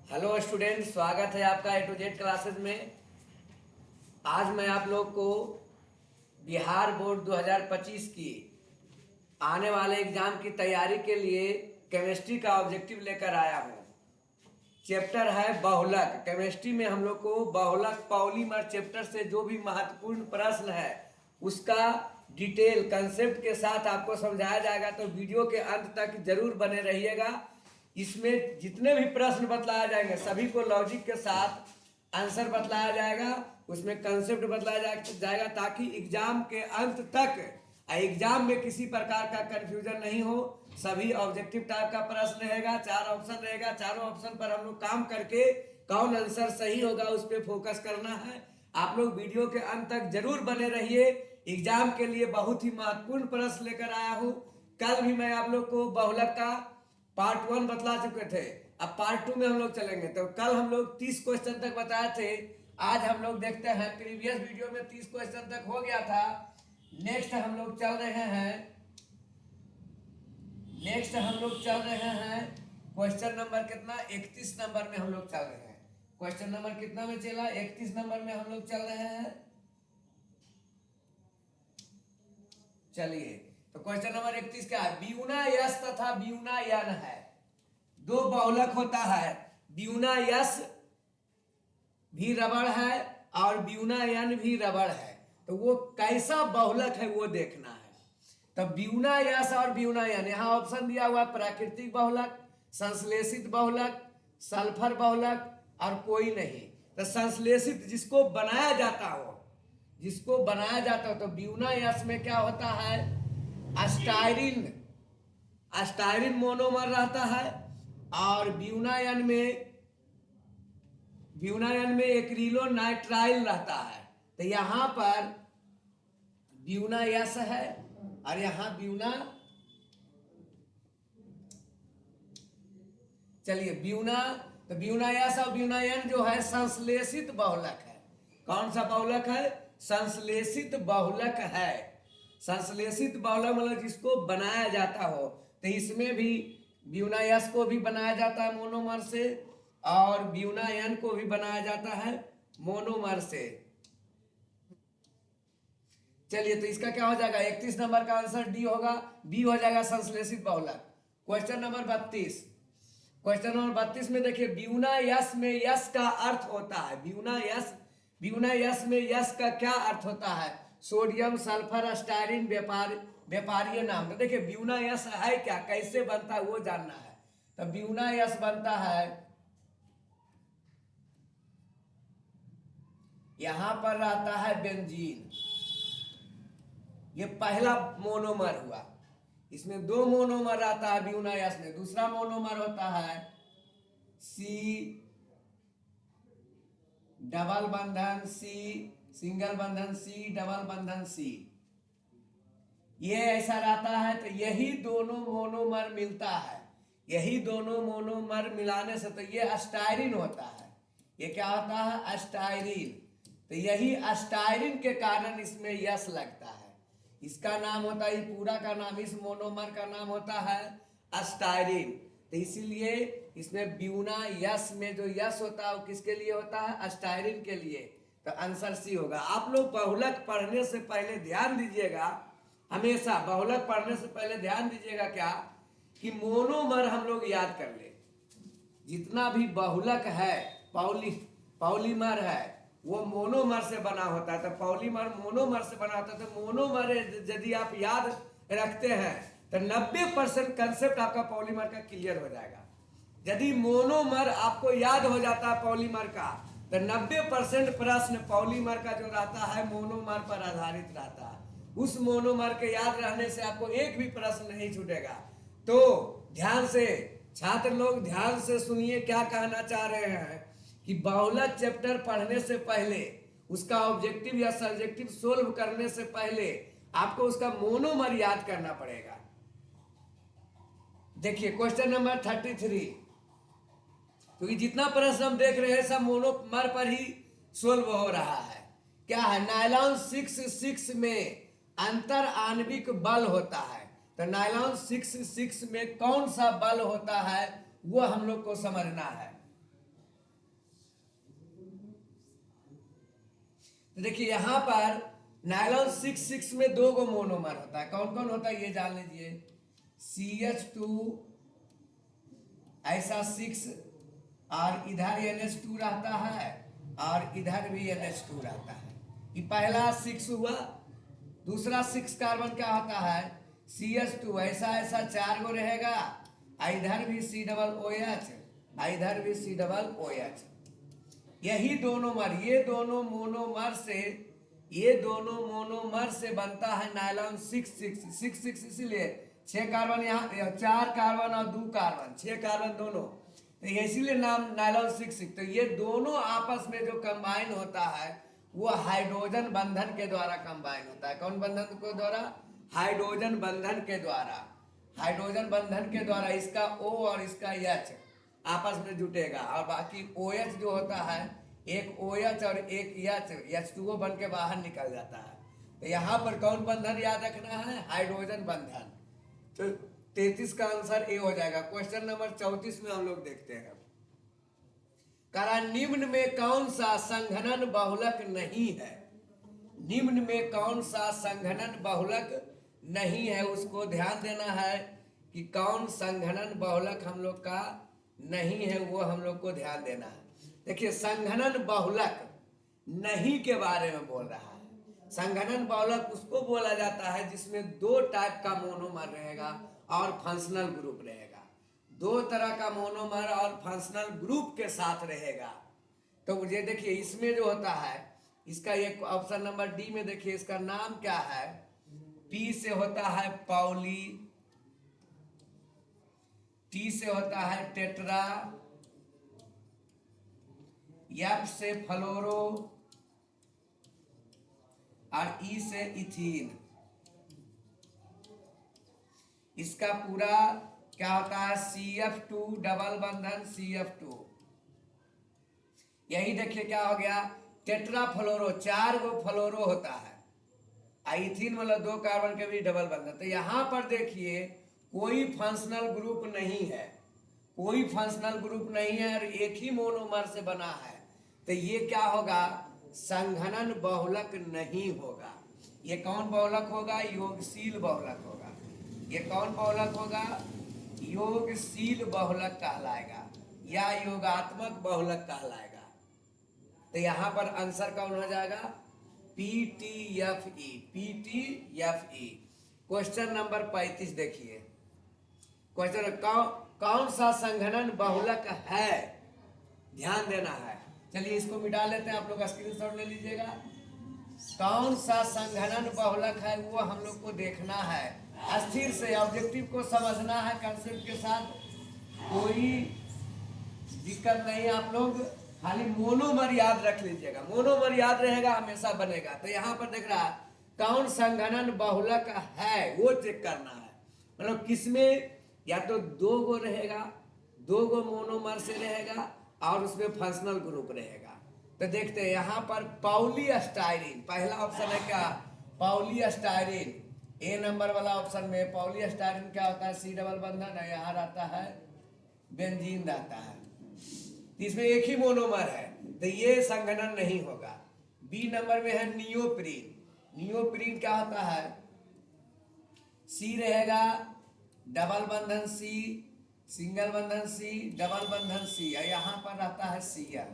Hello student, स्वागत है आपका ए टू जेड क्लासेस में। आज मैं आप लोग को बिहार बोर्ड 2025 की आने वाले एग्जाम की तैयारी के लिए केमिस्ट्री का ऑब्जेक्टिव लेकर आया हूँ। चैप्टर है बहुलक। केमिस्ट्री में हम लोग को बहुलक पॉलीमर चैप्टर से जो भी महत्वपूर्ण प्रश्न है उसका डिटेल कंसेप्ट के साथ आपको समझाया जाएगा, तो वीडियो के अंत तक जरूर बने रहिएगा। इसमें जितने भी प्रश्न बतलाए जाएंगे सभी को लॉजिक के साथ आंसर बतलाया जाएगा, उसमें कंसेप्ट बतलाया जाएगा ताकि एग्जाम के अंत तक एग्जाम में किसी प्रकार का कंफ्यूजन नहीं हो। सभी ऑब्जेक्टिव टाइप का प्रश्न रहेगा, 4 ऑप्शन रहेगा, चारों ऑप्शन पर हम लोग काम करके कौन आंसर सही होगा उस पर फोकस करना है। आप लोग वीडियो के अंत तक जरूर बने रहिए। एग्जाम के लिए बहुत ही महत्वपूर्ण प्रश्न लेकर आया हूँ। कल भी मैं आप लोग को बहुलक का पार्ट 1 बतला चुके थे, अब पार्ट 2 में हम लोग चलेंगे। तो कल हम लोग 30 क्वेश्चन तक बताए थे, आज हम लोग देखते हैं। प्रीवियस वीडियो में 30 क्वेश्चन तक हो गया था। नेक्स्ट हम लोग चल रहे हैं क्वेश्चन नंबर कितना, 31 नंबर में हम लोग चल रहे हैं। क्वेश्चन नंबर कितना में चला, 31 नंबर में हम लोग चल रहे हैं। चलिए, तो क्वेश्चन नंबर 31 क्या है? ब्यूना यश तथा ब्यूना यन है, दो बहुलक होता है। ब्यूना यश भी रबड़ है और ब्यूना यन भी रबड़ है, तो वो कैसा बहुलक है वो देखना है। तो ब्यूना यश और ब्यूना यन, यहाँ ऑप्शन दिया हुआ प्राकृतिक बहुलक, संश्लेषित बहुलक, सल्फर बहुलक और कोई नहीं। तो संश्लेषित जिसको बनाया जाता हो, तो ब्यूना यश में क्या होता है? अस्टायरिन मोनोमर रहता है और ब्यूनायन में एक्रिलोनाइट्राइल रहता है। तो यहां पर ब्यूना यश है और यहां ब्यूना, चलिए ब्यूना, तो ब्यूना यश और ब्यूनायन जो है संश्लेषित बहुलक है। कौन सा बहुलक है? संश्लेषित बहुलक है। संश्लेषित बहुलक मतलब जिसको बनाया जाता हो। तो इसमें भी ब्यूना यश को भी बनाया जाता है मोनोमर से और ब्यूनायन को भी बनाया जाता है मोनोमर से। चलिए, तो इसका क्या हो जाएगा? 31 नंबर का आंसर डी होगा, बी हो जाएगा संश्लेषित बहुलक। क्वेश्चन नंबर 32 में देखिए, ब्यूना यश में यश का अर्थ होता है। ब्यूना यश में यश का क्या अर्थ होता है? सोडियम, सल्फर, अस्टायरिन, व्यापारीय नाम। तो देखिए ब्यूना यश है क्या, कैसे बनता है वो जानना है। तो ब्यूना यश बनता है, यहां पर रहता है बेंजीन, ये पहला मोनोमर हुआ। इसमें 2 मोनोमर रहता है ब्यूना यश में। दूसरा मोनोमर होता है सी डबल बंधन सी, सिंगल बंधन सी, डबल बंधन सी, ये ऐसा रहता है। तो यही दोनों मोनोमर मिलता है, यही दोनों मोनोमर मिलाने से तो ये अस्टायरिन होता है। ये क्या होता है? अस्टायरिन। तो यही अस्टायरिन के कारण इसमें यश लगता है। इसका नाम होता है, पूरा का नाम, इस मोनोमर का नाम होता है अस्टायरिन। तो इसीलिए इसमें ब्यूना यश में जो यश होता है वो किसके लिए होता है? अस्टायरिन के लिए। तो आंसर सी होगा। आप लोग बहुलक पढ़ने से पहले ध्यान दीजिएगा, हमेशा बहुलक पढ़ने से पहले ध्यान दीजिएगा क्या कि मोनोमर हम लोग याद कर ले। जितना भी बहुलक है, पॉलीमर है, वो मोनोमर से बना होता है। तो पॉलीमर मोनोमर से बना होता है। तो मोनोमर यदि आप याद रखते हैं तो 90% कंसेप्ट आपका पॉलीमर का क्लियर हो जाएगा। यदि मोनोमर आपको याद हो जाता है पॉलीमर का, तो 90% प्रश्न पॉलीमर का जो रहता है मोनोमर पर आधारित रहता है। उस मोनोमर के याद रहने से आपको एक भी प्रश्न नहीं छूटेगा। तो ध्यान से छात्र लोग ध्यान से सुनिए, क्या कहना चाह रहे हैं कि बहुलक चैप्टर पढ़ने से पहले, उसका ऑब्जेक्टिव या सब्जेक्टिव सोल्व करने से पहले आपको उसका मोनोमर याद करना पड़ेगा। देखिए क्वेश्चन नंबर 33, क्योंकि जितना प्रश्न हम देख रहे हैं सब मोनोमर पर ही सोल्व हो रहा है। क्या है? नायलॉन 6 में अंतर आणविक बल होता है। तो नायलॉन 6 में कौन सा बल होता है वो हम लोग को समझना है। तो देखिए यहाँ पर नायलॉन 6 में 2 गो मोनोमर होता है। कौन कौन होता है ये जान लीजिए। CH2 ऐसा 6 और इधर NH2 रहता है और इधर भी NH2 रहता है। ये पहला 6 हुआ। दूसरा 6 कार्बन क्या होता है CH2 ऐसा ऐसा 4 गो रहेगा, इधर भी COOH, इधर भी COOH। यही दोनों मर ये दोनों मोनोमर से बनता है नायलॉन 6 इसीलिए 6 कार्बन यहाँ 4 कार्बन और 2 कार्बन 6 कार्बन दोनों, तो इसीलिए नाम नायलॉन 6। तो ये दोनों आपस में जो कंबाइन होता है वो हाइड्रोजन बंधन के द्वारा कंबाइन होता है। कौन बंधन के द्वारा? हाइड्रोजन बंधन के द्वारा। हाइड्रोजन बंधन के द्वारा इसका O और इसका H आपस में जुटेगा और बाकी OH जो होता है एक OH और एक H2O बन के बाहर निकल जाता है। तो यहाँ पर कौन बंधन याद रखना है? हाइड्रोजन बंधन। तो 33 का आंसर ए हो जाएगा। क्वेश्चन नंबर 34 में हम लोग देखते हैं, करा निम्न में कौन सा संघनन बहुलक नहीं है? निम्न में कौन सा संघनन बहुलक नहीं है, उसको ध्यान देना है कि कौन संघनन बहुलक हम लोग का नहीं है, वो हम लोग को ध्यान देना है। देखिए संघनन बहुलक नहीं के बारे में बोल रहा है। संघनन बहुलक उसको बोला जाता है जिसमें 2 टाइप का मोनोमर रहेगा और फंक्शनल ग्रुप रहेगा। 2 तरह का मोनोमर और फंक्शनल ग्रुप के साथ रहेगा। तो मुझे देखिए इसमें जो होता है इसका एक ऑप्शन नंबर डी में देखिए इसका नाम क्या है। P से होता है पॉली, T से होता है टेट्रा, F से फ्लोरो और E से इथीन। इसका पूरा क्या होता है CF2 डबल बंधन CF2। यही देखिए क्या हो गया टेट्रा फ्लोरो, 4 गो फ्लोरो होता है, इथीन मतलब 2 कार्बन के भी डबल बंधन। तो यहाँ पर देखिए कोई फंक्शनल ग्रुप नहीं है, कोई फंक्शनल ग्रुप नहीं है और एक ही मोनोमर से बना है। तो ये क्या होगा? संघनन बहुलक नहीं होगा। ये कौन बहुलक होगा? योगशील बहुलक होगा। ये कौन बहुलक होगा? योगशील बहुलक कहलाएगा या योगात्मक बहुलक कहलाएगा। तो यहाँ पर आंसर कौन हो जाएगा? PTFE। PTFE। क्वेश्चन नंबर 35 देखिए। क्वेश्चन कौन सा संघनन बहुलक है? ध्यान देना है। चलिए इसको मिटा लेते हैं, आप लोग स्क्रीनशॉट ले लीजिएगा। कौन सा संघनन बहुलक है वो हम लोग को देखना है। स्थिर से ऑब्जेक्टिव को समझना है कंसेप्ट के साथ, कोई दिक्कत नहीं। आप लोग खाली मोनोमर याद रख लीजिएगा, मोनोमर याद रहेगा हमेशा बनेगा। तो यहाँ पर देख रहा कौन संघनन बहुलक है वो चेक करना है। मतलब किसमें या तो 2 गो रहेगा, 2 गो मोनोमर से रहेगा और उसमें फंक्शनल ग्रुप रहेगा। तो देखते हैं यहाँ पर पॉलीस्टाइरीन पहला ऑप्शन है क्या? पॉलीस्टाइरीन ए नंबर वाला ऑप्शन में पॉलीस्टाइरीन क्या होता है? C डबल बंधन है, यहाँ रहता है बेंजीन रहता है, इसमें एक ही मोनोमर है, तो ये संघनन नहीं होगा। बी नंबर में है नियोप्रीन। नियोप्रीन क्या होता है? C रहेगा डबल बंधन C, सिंगल बंधन C, डबल बंधन C, यहाँ पर रहता है Cl,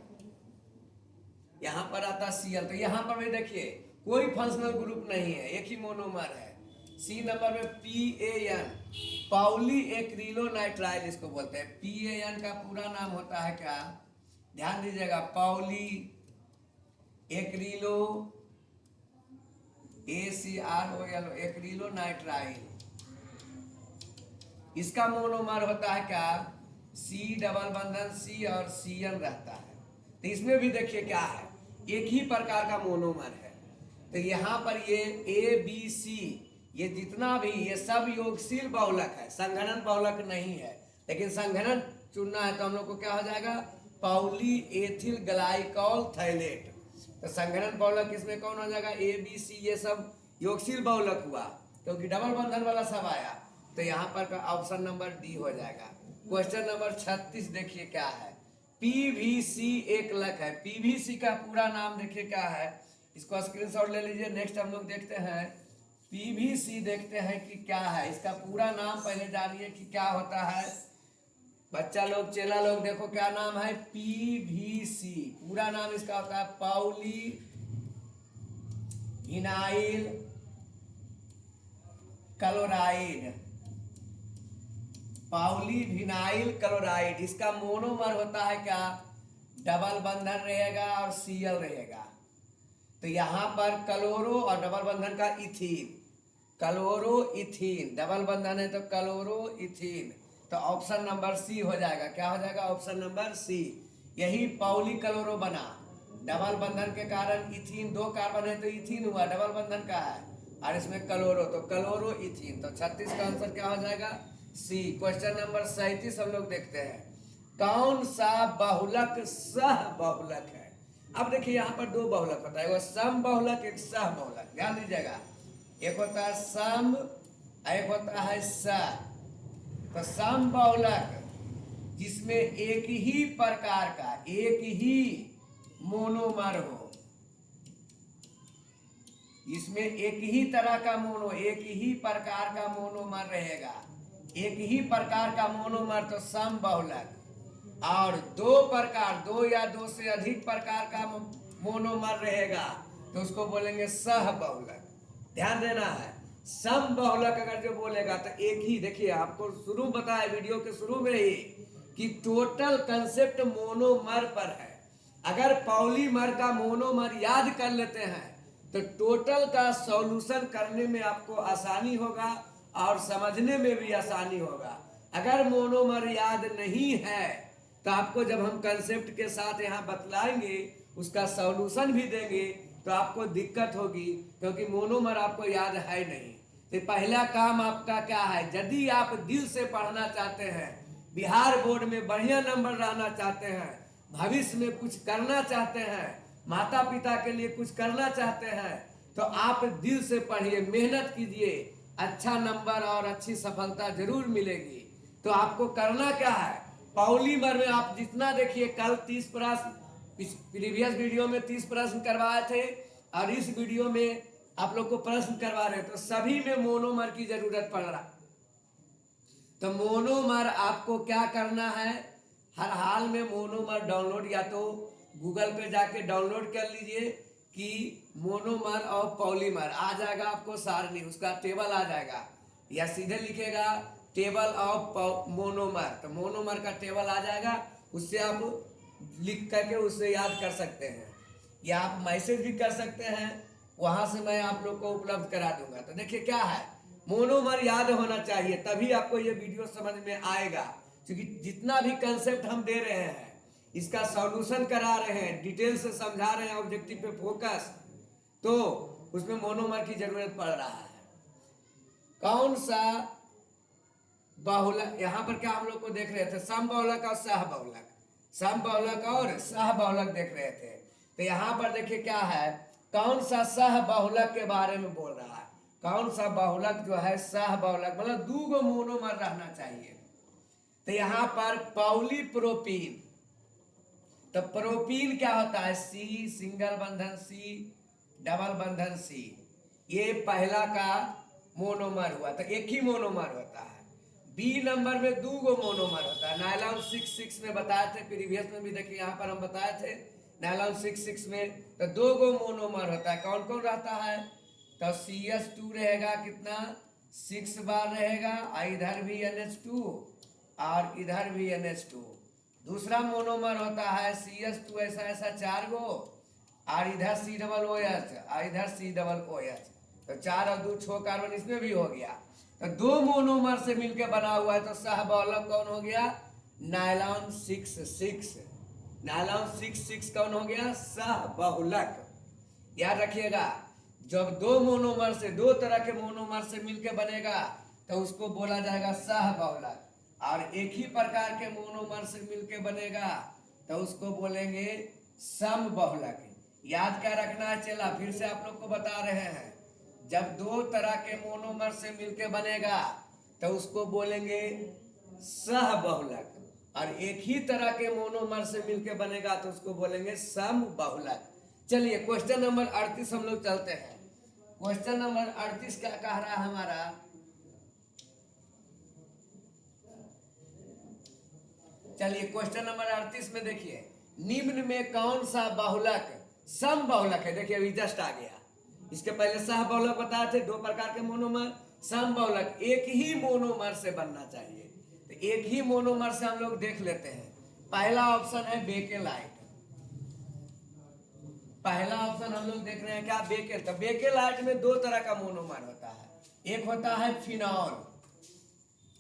यहाँ पर आता है Cl। तो यहाँ पर भी देखिए कोई फंक्शनल ग्रुप नहीं है, एक ही मोनोमर है। सी नंबर में PAN पॉली एक्रिलोनाइट्राइल इसको बोलते हैं। PAN का पूरा नाम होता है क्या? ध्यान दीजिएगा, पॉली एक्रिलो ACROL एक्रिलोनाइट्राइल। इसका मोनोमर होता है क्या? C डबल बंधन C और CN रहता है। तो इसमें भी देखिए क्या है, एक ही प्रकार का मोनोमर है। तो यहाँ पर ये ABC ये जितना भी ये सब योगशील बहुलक है, संघनन बहुलक नहीं है। लेकिन संघनन चुनना है तो हम लोग को क्या हो जाएगा? Poly ethyl glycol phthalate. तो संघनन बहुलक इसमें कौन हो जाएगा? ABC ये सब योगशील बहुलक हुआ क्योंकि डबल बंधन वाला सब आया। तो यहाँ पर ऑप्शन नंबर डी हो जाएगा। क्वेश्चन नंबर 36 देखिए क्या है। PVC एक लक है। PVC का पूरा नाम देखिए क्या है? इसको स्क्रीनशॉट ले लीजिए। नेक्स्ट हम लोग देखते हैं पीवीसी, देखते हैं कि क्या है इसका पूरा नाम, पहले जानिए कि क्या होता है। बच्चा लोग, चेला लोग, देखो क्या नाम है, पीवीसी। पूरा नाम इसका होता है poly vinyl chloride. Poly vinyl chloride, इसका मोनोमर होता है क्या, डबल बंधन रहेगा और सीएल रहेगा। तो यहाँ पर क्लोरो और डबल बंधन का इथीन, क्लोरो इथीन, डबल बंधन है तो क्लोरो इथीन। तो ऑप्शन नंबर सी हो जाएगा। क्या हो जाएगा, ऑप्शन नंबर सी। यही पॉली क्लोरो बना, डबल बंधन के कारण इथीन, दो कार्बन है तो इथीन हुआ, डबल बंधन का है, और इसमें क्लोरो, तो क्लोरो इथीन। तो 36 का आंसर क्या हो जाएगा, सी। क्वेश्चन नंबर 37 हम लोग देखते हैं, कौन सा बहुलक सह बहुलक है। अब देखिए यहाँ पर दो बहुलक होता है, वो सम बहुलक, एक सह बहुलक। ध्यान दीजिएगा, एक होता है सम, एक होता है सह। तो सम बहुलक जिसमें एक ही प्रकार का, एक ही मोनोमर हो, इसमें एक ही तरह का एक ही प्रकार का मोनोमर रहेगा, एक ही प्रकार का मोनोमर, तो सम बहुलक। और दो प्रकार, दो या दो से अधिक प्रकार का मोनोमर रहेगा तो उसको बोलेंगे सह बहुलक। ध्यान देना है, सम बहुलक अगर जो बोलेगा तो एक ही, देखिए आपको शुरू बताया वीडियो के शुरू में ही कि टोटल कंसेप्ट मोनोमर पर है। अगर पॉलीमर का मोनोमर याद कर लेते हैं तो टोटल का सॉल्यूशन करने में आपको आसानी होगा और समझने में भी आसानी होगा। अगर मोनोमर याद नहीं है तो आपको जब हम कंसेप्ट के साथ यहाँ बतलाएंगे, उसका सॉल्यूशन भी देंगे, तो आपको दिक्कत होगी, क्योंकि मोनोमर आपको याद है नहीं। तो पहला काम आपका क्या है, यदि आप दिल से पढ़ना चाहते हैं, बिहार बोर्ड में बढ़िया नंबर लाना चाहते हैं, भविष्य में कुछ करना चाहते हैं, माता पिता के लिए कुछ करना चाहते हैं, तो आप दिल से पढ़िए, मेहनत कीजिए, अच्छा नंबर और अच्छी सफलता जरूर मिलेगी। तो आपको करना क्या है, पॉलीमर में आप जितना देखिए, कल 30 प्रश्न, प्रीवियस वीडियो में 30 प्रश्न करवाए थे और इस वीडियो में आप लोग को प्रश्न करवा रहे, तो सभी में मोनोमर की जरूरत पड़ रहा। तो मोनोमर आपको क्या करना है, हर हाल में मोनोमर डाउनलोड, या तो गूगल पे जाके डाउनलोड कर लीजिए कि मोनोमर और पॉलीमर आ जाएगा आपको सारणी, उसका टेबल आ जाएगा, या सीधे लिखेगा टेबल ऑफ मोनोमर, तो मोनोमर का टेबल आ जाएगा, उससे आप लिख करके उससे याद कर सकते हैं, या आप मैसेज भी कर सकते हैं, वहां से मैं आप लोग को उपलब्ध करा दूंगा। तो देखिए क्या है, मोनोमर याद होना चाहिए, तभी आपको ये वीडियो समझ में आएगा। क्योंकि जितना भी कंसेप्ट हम दे रहे हैं, इसका सॉल्यूशन करा रहे हैं, डिटेल से समझा रहे हैं, ऑब्जेक्टिव पे फोकस, तो उसमें मोनोमर की जरूरत पड़ रहा है। कौन सा बहुलक, यहाँ पर क्या हम लोग को देख रहे थे, सम बहुलक और सह बहुलक, सम बहुलक और सह बहुलक देख रहे थे। तो यहाँ पर देखिए क्या है, कौन सा सह बहुलक के बारे में बोल रहा है, कौन सा बहुलक जो है सह बहुलक, मतलब दो गो मोनोमर रहना चाहिए। तो यहाँ पर पॉलीप्रोपीन, तो प्रोपीन क्या होता है, सी सिंगल बंधन सी, डबल बंधन सी, ये पहला का मोनोमर हुआ, तो एक ही मोनोमर होता है। बी नंबर में दो गो मोनोमर होता है, नायलॉन 6 में बताए थे, प्रीवियस में भी देखिए यहाँ पर हम बताए थे, नायलॉन 6 में तो दो गो मोनोमर होता है। कौन कौन रहता है, तो CH2 रहेगा, कितना 6 बार रहेगा, और इधर भी NH2 और इधर भी NH2। दूसरा मोनोमर होता है CH2, ऐसा ऐसा 4 गो, और इधर C OH और इधर C OH, तो 4 और 2 6 कार्बन इसमें भी हो गया। तो दो मोनोमर से मिलकर बना हुआ है, तो सह बहुलक कौन हो गया, नायलॉन 6 नायलॉन 6 कौन हो गया, सह बहुलक। याद रखिएगा, जब दो मोनोमर से, दो तरह के मोनोमर से मिलकर बनेगा तो उसको बोला जाएगा सह बहुलक, और एक ही प्रकार के मोनोमर से मिलकर बनेगा तो उसको बोलेंगे सम बहुलक। याद क्या रखना है चला, फिर से आप लोग को बता रहे हैं, जब दो तरह के मोनोमर से मिलकर बनेगा तो उसको बोलेंगे सह बहुलक, और एक ही तरह के मोनोमर से मिलकर बनेगा तो उसको बोलेंगे सम बहुलक। चलिए क्वेश्चन नंबर 38 हम लोग चलते हैं। क्वेश्चन नंबर 38 क्या कह रहा है हमारा, चलिए क्वेश्चन नंबर 38 में देखिए, निम्न में कौन सा बहुलक सम बहुलक है। देखिए अभी जस्ट आ गया, इसके पहले सह बहुलक बताए थे, दो प्रकार के मोनोमर। सम बहुलक एक ही मोनोमर से बनना चाहिए, तो एक ही मोनोमर से हम लोग देख लेते हैं। पहला ऑप्शन है बेकेलाइट, पहला ऑप्शन हम लोग देख रहे हैं क्या, बेकेल। तो बेकेलाइट में दो तरह का मोनोमर होता है, एक होता है फिनॉल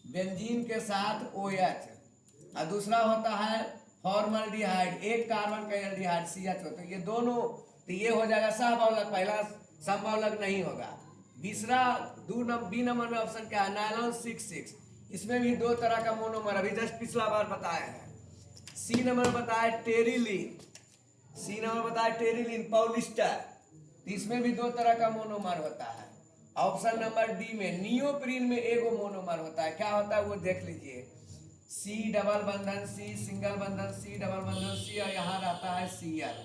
बेंजीन के साथ OH, और दूसरा होता है फॉर्मल्डिहाइड, एक कार्बन का एल्डिहाइड CH होता है। ये दोनों, तो ये हो जाएगा सहबाहुलक, पहला समबाहुलक नहीं होगा। तीसरा बी नंबर में ऑप्शन क्या है, नायलॉन 66, इसमें भी दो तरह का मोनोमर, अभी जस्ट पिछला बार बताए हैं। सी नंबर बताया टेरिलीन, सी नंबर बताया टेरिलीन पॉलिस्टर, इसमें भी दो तरह का मोनोमर होता है। ऑप्शन नंबर डी में नियोप्रीन में एगो मोनोमर होता है, क्या होता है वो देख लीजिए, C डबल बंधन C सिंगल बंधन C डबल बंधन C, और यहाँ रहता है Cl,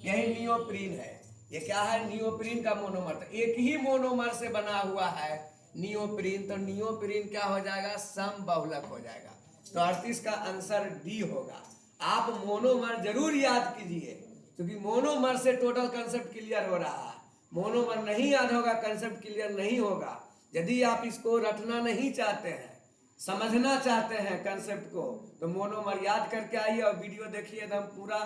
यही नियोप्रीन है। ये क्या है, नियोप्रीन का मोनोमर। तो एक ही मोनोमर से बना हुआ है नियोप्रीन, तो नियोप्रीन क्या हो जाएगा, सम बहुलक हो जाएगा। तो 38 का आंसर डी होगा। आप मोनोमर जरूर याद कीजिए, क्योंकि मोनोमर से टोटल कंसेप्ट क्लियर हो रहा है। मोनोमर नहीं याद होगा, कंसेप्ट क्लियर नहीं होगा। यदि आप इसको रटना नहीं चाहते हैं, समझना चाहते हैं कंसेप्ट को, तो मोनोमर याद करके आइए और वीडियो देखिए, एकदम पूरा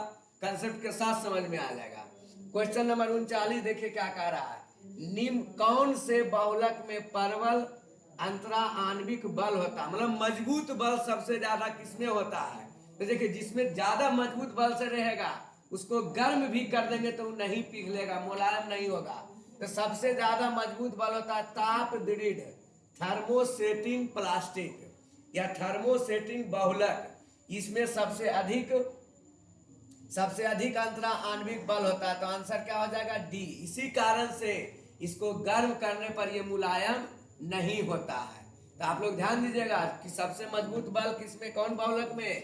कंसेप्ट के साथ समझ में आ जाएगा। क्वेश्चन नंबर 39 देखिए क्या कह रहा है, निम्न कौन से बहुलक में प्रबल अंतरा आणविक बल होता है, मतलब मजबूत बल सबसे ज्यादा किसमें होता है। तो देखिए जिसमें ज्यादा मजबूत बल से रहेगा उसको गर्म भी कर देंगे तो नहीं पिघलेगा, मुलायम नहीं होगा। तो सबसे ज्यादा मजबूत बल होता है ताप दृढ़ थर्मोसेटिंग प्लास्टिक या थर्मोसेटिंग बहुलक, इसमें सबसे अधिक अंतरा आणविक बल होता है। तो आंसर क्या हो जाएगा, डी। इसी कारण से इसको गर्म करने पर यह मुलायम नहीं होता है। तो आप लोग ध्यान दीजिएगा कि सबसे मजबूत बल किसमें, कौन बहुलक में,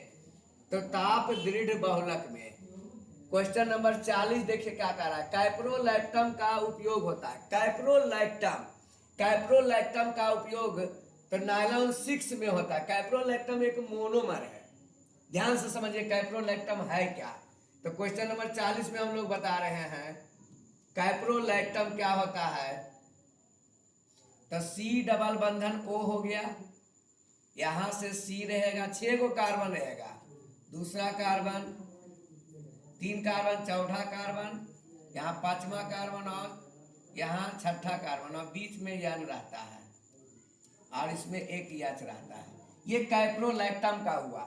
तो ताप दृढ़ बहुलक में। क्वेश्चन नंबर 40 देखिए क्या कह रहा है, कैप्रोलैक्टम का उपयोग होता है। कैप्रोलैक्टम का उपयोग तो नायलॉन 6 में होता है। कैप्रोलैक्टम एक मोनोमर है, ध्यान से समझिए कैप्रोलैक्टम है क्या। तो क्वेश्चन नंबर 40 में हम लोग बता रहे हैं कैप्रोलैक्टम क्या होता है। तो C डबल बंधन O हो गया, यहां से C रहेगा, 6 को कार्बन रहेगा, दूसरा कार्बन, 3 कार्बन, चौथा कार्बन, यहाँ 5वां कार्बन और यहाँ 6ठा कार्बन, और बीच में यन रहता है और इसमें एक यच रहता है। ये कैप्रोलैक्टम का हुआ,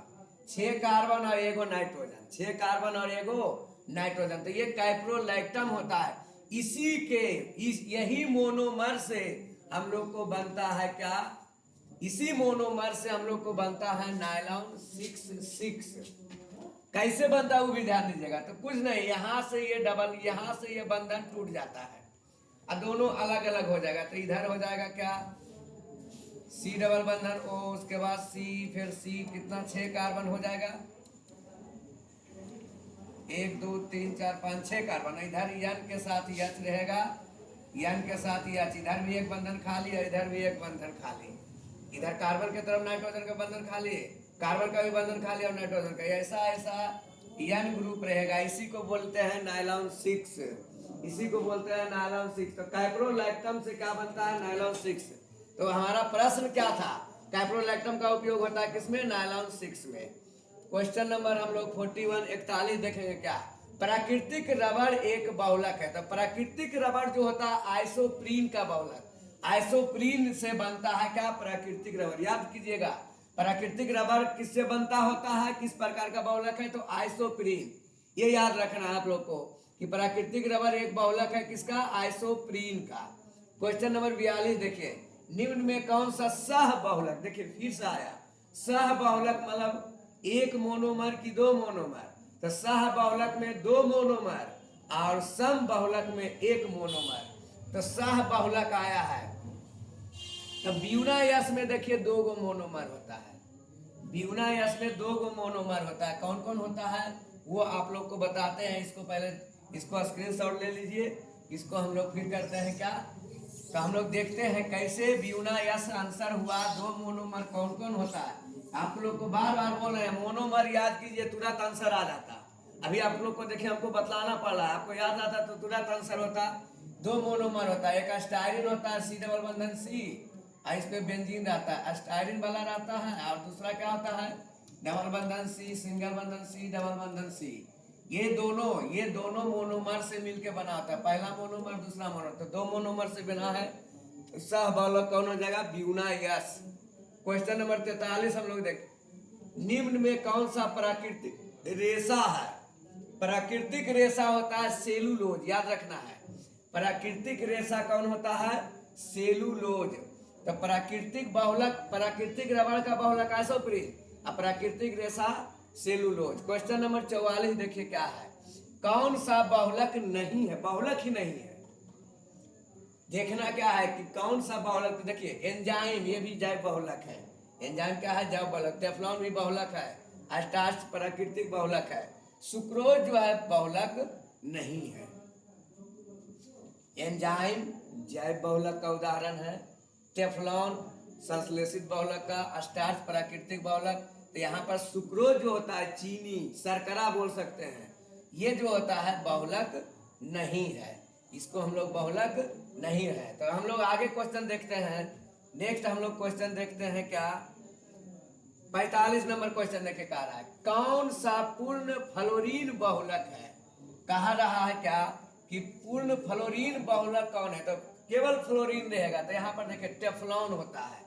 6 कार्बन और एगो नाइट्रोजन, 6 कार्बन और एगो नाइट्रोजन, तो ये कैप्रोलैक्टम होता है। यही मोनोमर से हम लोग को बनता है क्या, इसी मोनोमर से हम लोग को बनता है नायलॉन 66। कैसे बनता है वो भी ध्यान दीजिएगा। तो कुछ नहीं, यहाँ से ये डबल, यहाँ से ये बंधन टूट जाता है और दोनों अलग अलग हो जाएगा। तो इधर हो जाएगा क्या, C डबल बंधन O, उसके बाद C, फिर C, कितना 6 कार्बन हो जाएगा, 1 2 3 4 5 6 कार्बन। इधर यन के साथ यच रहेगा, यन के साथ यच, इधर भी एक बंधन खाली और इधर भी एक बंधन खाली, इधर कार्बन की तरफ नाइट्रोजन का बंधन खाली, कार्बन का भी बंधन खाली और नाइट्रोजन का, ऐसा यन ग्रुप रहेगा। इसी को बोलते हैं नायलॉन 6, इसी को बोलते हैं नायलॉन 6। तो कैप्रोलैक्टम से क्या बनता है, नायलॉन 6। तो हमारा प्रश्न क्या था, कैप्रोलैक्टम का उपयोग होता है किसमें, नायलॉन 6 में। क्वेश्चन नंबर हम लोग 41 देखेंगे क्या, प्राकृतिक रबड़ एक बहुलक है। तो प्राकृतिक रबड़ जो होता है आइसोप्रीन का बहुलक, आइसोप्रीन से बनता है क्या, प्राकृतिक रबड़। याद कीजिएगा प्राकृतिक रबड़ किससे बनता होता है, किस प्रकार का बहुलक है, तो आइसोप्रीन। ये याद रखना है आप लोग को कि प्राकृतिक रबड़ एक बहुलक है किसका, आइसोप्रीन का। क्वेश्चन नंबर 42 देखिए, निम्न में कौन सा सह बहुलक, देखिए फिर से आया सह बहुलक, मतलब एक मोनोमर की 2 मोनोमर। तो सह बहुलक में 2 मोनोमर और सम बहुलक में 1 मोनोमर। तो सह बहुलक आया है। तो ब्यूना यस में देखिए 2 गो मोनोमर होता है, ब्यूना यस में 2 गो मोनोमर होता है। कौन कौन होता है वो आप लोग को बताते हैं, इसको पहले इसको स्क्रीनशॉट ले लीजिए। इसको हम लोग फिर करते हैं क्या, तो हम लोग देखते हैं कैसे ब्यूना यस आंसर हुआ। दो मोनोमर कौन कौन होता है, आप लोग को बार बार बोल रहे हैं मोनोमर याद कीजिए, तुरंत आंसर आ जाता। अभी आप लोग को देखिए हमको बतलाना पड़ रहा है, आपको याद आता तो तुरंत आंसर होता। दो मोनोमर होता है, एक स्टायरिन होता है सी डबल बंधन सी, और इस पे बेंजीन रहता है, स्टायरिन वाला रहता है। और दूसरा क्या होता है, डबल बंधन सी, सिंगल बंधन सी, डबल बंधन सी। ये दोनों मोनोमर से मिलके बना होता है, पहला मोनोमर दूसरा मोनोमर, तो दो मोनोमर से बना है। तो सह बहुलक कौन हो जाएगा, ब्यूना यस। क्वेश्चन नंबर 43 हम लोग देखें, निम्न में कौन सा प्राकृतिक रेशा है। प्राकृतिक रेशा होता है सेलुलोज, याद रखना है। प्राकृतिक रेशा कौन होता है, सेलुलोज। तो प्राकृतिक बहुलक, प्राकृतिक रबड़ का बहुलक आइसोप्रीन, और प्राकृतिक रेशा सेलुलोज। क्वेश्चन नंबर 44 देखिए क्या है, कौन सा बहुलक नहीं है, बहुलक ही नहीं है। देखना क्या है कि कौन सा बहुलक, तो देखिए एंजाइम, ये भी जैव बहुलक है। एंजाइम क्या है, जैव बहुलक। टेफ्लॉन भी बहुलक है, स्टार्च प्राकृतिक बहुलक है। सुक्रोज जो है बहुलक नहीं है। एंजाइम जैव बहुलक का उदाहरण है, टेफ्लॉन संश्लेषित बहुलक का, स्टार्च प्राकृतिक बहुलक। तो यहाँ पर सुक्रोज जो होता है, चीनी शर्करा बोल सकते हैं, ये जो होता है बहुलक नहीं है, इसको हम लोग बहुलक नहीं है। तो हम लोग आगे क्वेश्चन देखते हैं। नेक्स्ट हम लोग क्वेश्चन देखते हैं क्या, 45 नंबर क्वेश्चन देखे कह रहा है, कौन सा पूर्ण फ्लोरीन बहुलक है। कहा रहा है क्या कि पूर्ण फ्लोरीन बहुलक कौन है, तो केवल फ्लोरीन रहेगा। तो यहाँ पर देखिए टेफ्लॉन होता है।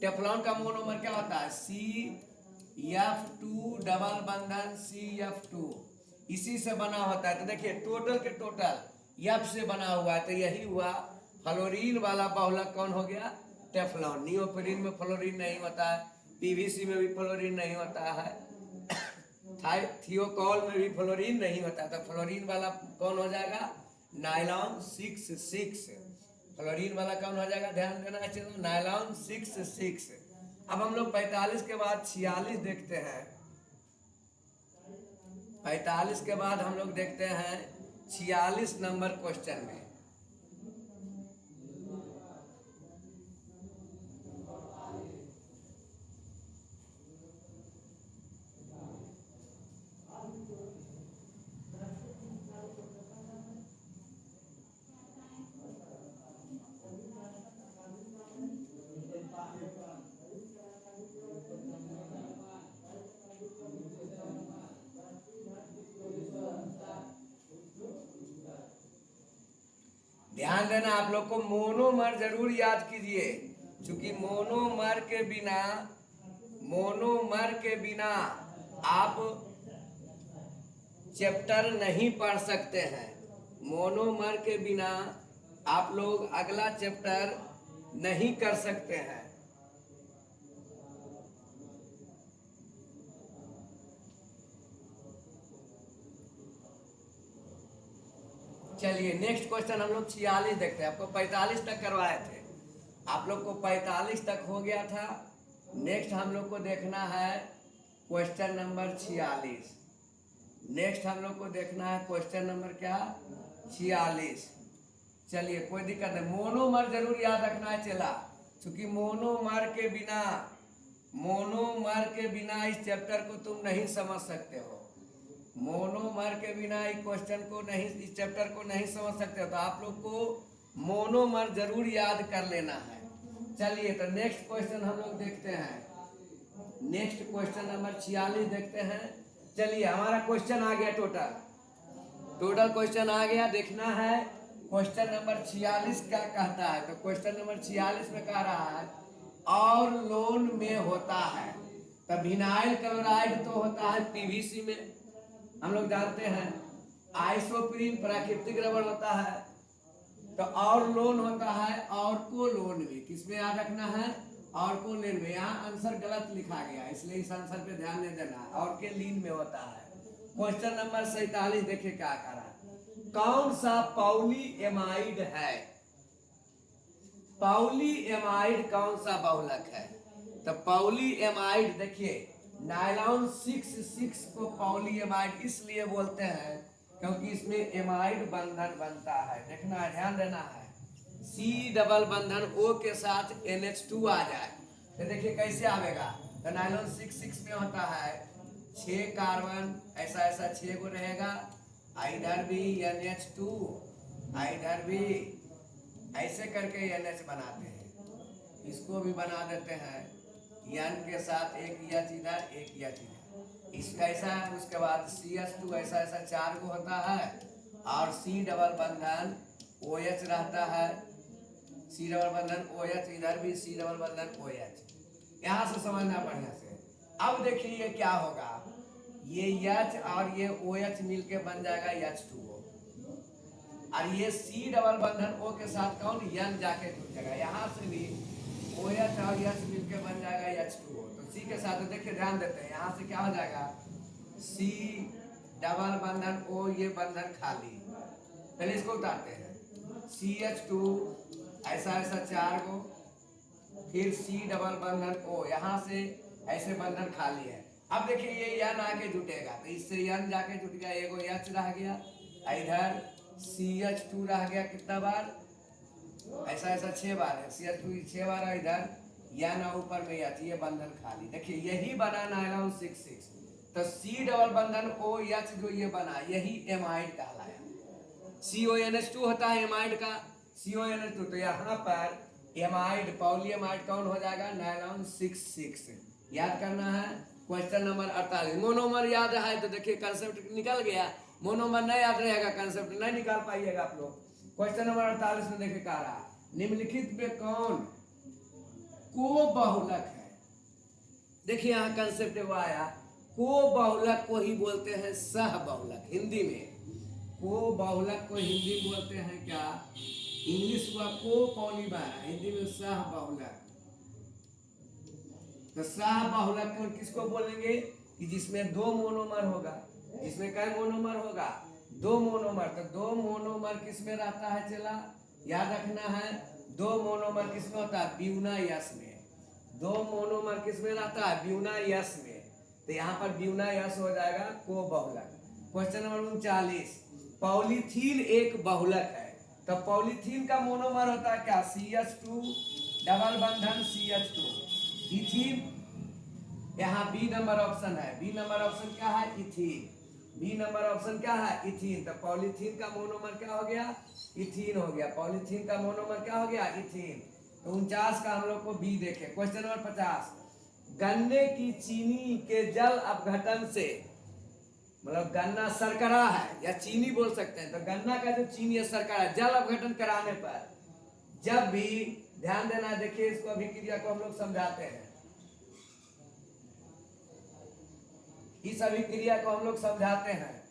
टेफ्लॉन का मोनोमर क्या होता है, CF2 डबल बंधन CF2, इसी से बना होता है। तो देखिए टोटल के टोटल F से बना हुआ है, तो यही हुआ फ्लोरीन वाला बहुलक कौन हो गया, टेफ्लॉन। नियोप्रीन में फ्लोरीन नहीं होता है, PVC में भी फ्लोरीन नहीं होता है, थियोकॉल में भी फ्लोरीन नहीं होता। तो फ्लोरीन वाला कौन हो जाएगा, नायलॉन 66। फ्लोरीन वाला कौन हो जाएगा, ध्यान देना चाहिए, नायलॉन 66। अब हम लोग 45 के बाद 46 देखते हैं। 45 के बाद हम लोग देखते हैं 46 नंबर क्वेश्चन में। ध्यान देना आप लोग को, मोनोमर जरूर याद कीजिए, क्योंकि मोनोमर के बिना आप चैप्टर नहीं पढ़ सकते हैं। मोनोमर के बिना आप लोग अगला चैप्टर नहीं कर सकते हैं। चलिए नेक्स्ट क्वेश्चन हम लोग 46 देखते हैं। आपको 45 तक करवाए थे, आप लोग को 45 तक हो गया था। नेक्स्ट हम लोग को देखना है क्वेश्चन नंबर 46। नेक्स्ट हम लोग को देखना है क्वेश्चन नंबर क्या, 46। चलिए कोई दिक्कत नहीं, मोनोमर जरूर याद रखना है चला, क्योंकि मोनोमर के बिना इस चैप्टर को तुम नहीं समझ सकते हो। मोनोमर के बिना इस क्वेश्चन को नहीं, इस चैप्टर को नहीं समझ सकते हो। तो आप लोग को मोनोमर जरूर याद कर लेना है। चलिए तो नेक्स्ट क्वेश्चन हम लोग देखते हैं। नेक्स्ट क्वेश्चन नंबर 46 देखते हैं। चलिए हमारा क्वेश्चन आ गया, टोटल क्वेश्चन आ गया। देखना है क्वेश्चन नंबर 46 क्या कहता है। तो क्वेश्चन नंबर 46 में कह रहा है और लोन में होता है, तो विनाइल क्लोराइड तो होता है पीवीसी में, हम लोग जानते हैं। आइसोप्रीन प्राकृतिक रबड़ होता है। तो और लोन होता है ऑर्कोलोन में, किसमें याद रखना है, ऑर्कोलोन में। यहाँ आंसर गलत लिखा गया, इसलिए इस आंसर पे ध्यान नहीं देना है, ऑर्केलीन में होता है। क्वेश्चन नंबर 47 देखिए क्या कह रहा है, कौन सा पॉली एमाइड है। पॉली एमाइड कौन सा बहुलक है। तो पॉली एमाइड देखिए नायलॉन 66 को पॉली एमाइड इसलिए बोलते हैं क्योंकि इसमें एमाइड बंधन बनता है, देखना है, ध्यान देना है। C डबल बंधन O के साथ NH2 आ जाए तो देखिए कैसे आवेगा। तो नाइलॉन 6 में होता है 6 कार्बन, ऐसा ऐसा 6 को रहेगा, इधर भी NH2, इधर भी, ऐसे करके NH बनाते हैं। इसको भी बना देते हैं N के साथ एक H इधर एक H इधर, इसका ऐसा है। उसके बाद CH2 ऐसा ऐसा 4 को होता है, और C डबल बंधन OH रहता है, C डबल बंधन OH, इधर भी C डबल बंधन OH। यहाँ से समझना बढ़िया से। अब देखिए ये क्या होगा, ये H और ये OH मिलके बन जाएगा H2O, और ये C डबल बंधन O के साथ कौन N जाके जुड़ जाएगा, यहाँ से भी OH और H मिलके बन जाएगा H2O। तो C के साथ देखिए ध्यान देते हैं, यहाँ से क्या हो जाएगा C डबल बंधन O, ये बंधन खाली। पहले इसको उतारते हैं, CH2 ऐसा ऐसा 4 को, फिर C डबल बंधन O, यहाँ से ऐसे बंधन खाली है। अब देखिए ये N आके जुटेगा, तो इससे N जाके जुट गया, एगो H रह गया, इधर CH2 रह गया कितना बार, ऐसा ऐसा 6 बार है, CH2 6 बार है, इधर N और ऊपर में H, ये बंधन खाली। देखिए यही बना नाइलॉन 6। तो C डबल बंधन OH जो ये बना, यही एमाइड कहलाया। CONH2 होता है एमाइड का, CONH2। तो यहाँ पर एमाइड, पॉलीएमाइड कौन हो जाएगा, नाइलॉन 6। याद करना है। क्वेश्चन नंबर 48, मोनोमर याद है तो देखिए कंसेप्ट निकल गया। मोनोमर नहीं याद रहेगा, कंसेप्ट नहीं निकाल पाइएगा आप लोग। क्वेश्चन नंबर 48 में देखिए कह रहा, निम्नलिखित में कौन को बहुलक है। देखिए यहाँ कंसेप्ट वो आया, को बहुलक को ही बोलते हैं सह बहुलक। हिंदी में को बहुलक को हिंदी में बोलते हैं क्या, इंग्लिश हुआ को पॉलीमर, हिंदी में सह बहुलक। तो सह बहुलक को किसको बोलेंगे कि जिसमें 2 मोनोमर होगा। इसमें क्या मोनोमर होगा, 2 मोनोमर। तो 2 मोनोमर किसमें रहता है चला, याद रखना है। 2 मोनोमर किसमें होता है, ब्यूनायस में। 2 मोनोमर किसमें रहता है, ब्यूनायस में। तो यहाँ पर ब्यूनायस हो जाएगा को बहुलक। क्वेश्चन नंबर 39, पॉलीथीन एक बहुलक है। तो पॉलीथीन का मोनोमर होता है क्या, CH2 डबल बंधन CH2। इथीन, यहाँ बी नंबर ऑप्शन है, बी नंबर ऑप्शन क्या है, इथीन। बी नंबर ऑप्शन क्या है, इथीन। तो पॉलीथीन का मोनोमर क्या हो गया, इथीन हो गया। पॉलीथीन का मोनोमर क्या हो गया, इथीन। तो 49 का हम लोग को बी देखे। क्वेश्चन नंबर 50, गन्ने की चीनी के जल अपघटन से, मतलब गन्ना शर्करा है या चीनी बोल सकते हैं, तो गन्ना का जो चीनी है शर्करा, जल अपघटन कराने पर जब भी, ध्यान देना, देखिए इसको अभिक्रिया को हम लोग समझाते हैं, इस अभिक्रिया को हम लोग समझाते हैं।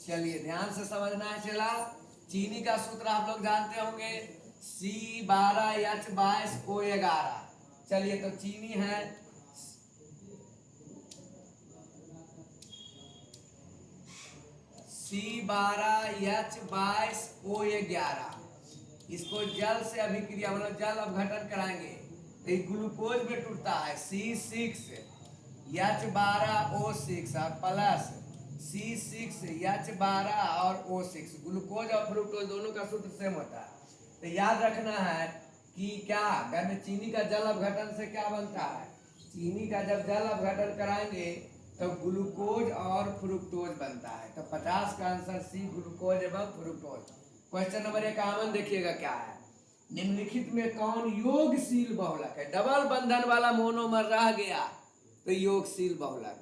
चलिए ध्यान से समझना है। चला, चीनी का सूत्र आप लोग जानते होंगे, C12H22O11। चलिए तो चीनी है C12H22O11। इसको जल से अभिक्रिया, मतलब जल अपघटन कराएंगे तो ग्लूकोज में टूटता है C6H12O6 और प्लस C6H12 और O6। ग्लूकोज और फ्रुक्टोज दोनों का सूत्र सेम होता है। तो याद रखना है कि क्या, गर्म चीनी का जल अपघटन से क्या बनता है, चीनी का जब जल अपघटन कराएंगे तो ग्लूकोज और फ्रुक्टोज बनता है। तो 50 का आंसर सी, ग्लूकोज एवं फ्रुक्टोज। क्वेश्चन नंबर 51 देखिएगा क्या है, निम्नलिखित में कौन योगशील बहुलक है। डबल बंधन वाला मोनोमर रह गया तो योगशील बहुलक,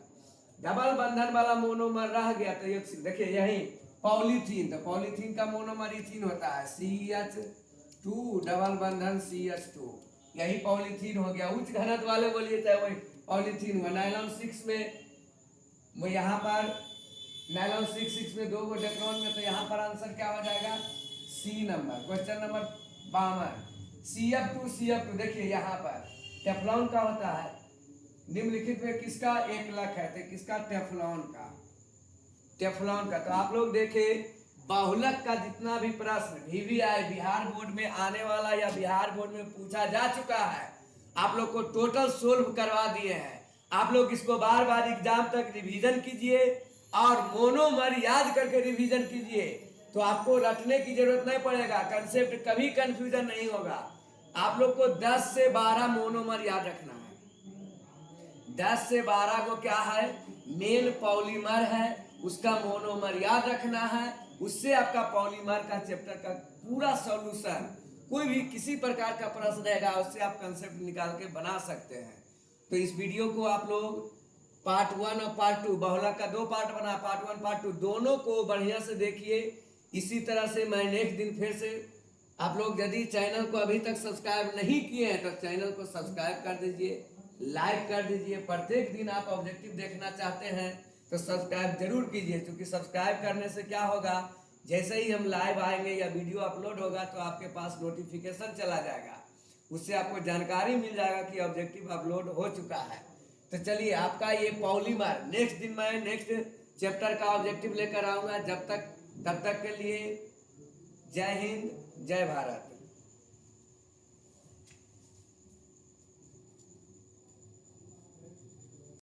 डबल बंधन वाला मोनोमर रह गया तो योगशील। देखिए यही पॉलीथीन, तो पॉलीथीन का मोनोमर इथीन होता है CH2 डबल बंधन CH2, यही पॉलीथीन हो गया। उच्च घनत्व वाले बोलिए चाहे वही पॉलीथीन हुआ। नाइलॉन 6 में यहाँ पर नाइलॉन 6 में 2 गो डेक्रोन में, तो यहाँ पर आंसर क्या हो जाएगा, सी नंबर। क्वेश्चन नंबर 52, CF2 देखिए यहाँ पर टेफ्लॉन का होता है। निम्नलिखित में किसका एकलक है, तो किसका, टेफ्लॉन का, टेफ्लॉन का। तो आप लोग देखे बहुलक का जितना भी प्रश्न VVI बिहार बोर्ड में आने वाला या बिहार बोर्ड में पूछा जा चुका है, आप लोग को टोटल सोल्व करवा दिए हैं। आप लोग इसको बार बार एग्जाम तक रिवीजन कीजिए और मोनोमर याद करके रिवीजन कीजिए, तो आपको रटने की जरूरत नहीं पड़ेगा, कंसेप्ट कभी कंफ्यूजन नहीं होगा। आप लोग को 10 से 12 मोनोमर याद रखना है। 10 से 12 को क्या है, मेन पॉलीमर है, उसका मोनोमर याद रखना है। उससे आपका पॉलीमर का चैप्टर का पूरा सॉल्यूशन, कोई भी किसी प्रकार का प्रश्न रहेगा उससे आप कंसेप्ट निकाल के बना सकते हैं। तो इस वीडियो को आप लोग पार्ट 1 और पार्ट 2, बहुलक का 2 पार्ट बना, पार्ट 1 पार्ट 2 दोनों को बढ़िया से देखिए। इसी तरह से मैं नेक्स्ट दिन फिर से, आप लोग यदि चैनल को अभी तक सब्सक्राइब नहीं किए हैं तो चैनल को सब्सक्राइब कर दीजिए, लाइक कर दीजिए। प्रत्येक दिन आप ऑब्जेक्टिव देखना चाहते हैं तो सब्सक्राइब जरूर कीजिए, क्योंकि सब्सक्राइब करने से क्या होगा, जैसे ही हम लाइव आएंगे या वीडियो अपलोड होगा तो आपके पास नोटिफिकेशन चला जाएगा, उससे आपको जानकारी मिल जाएगा कि ऑब्जेक्टिव अपलोड हो चुका है। तो चलिए, आपका ये पॉलीमर नेक्स्ट दिन मैं नेक्स्ट चैप्टर का ऑब्जेक्टिव लेकर आऊंगा। तब तक के लिए जय हिंद, जय भारत।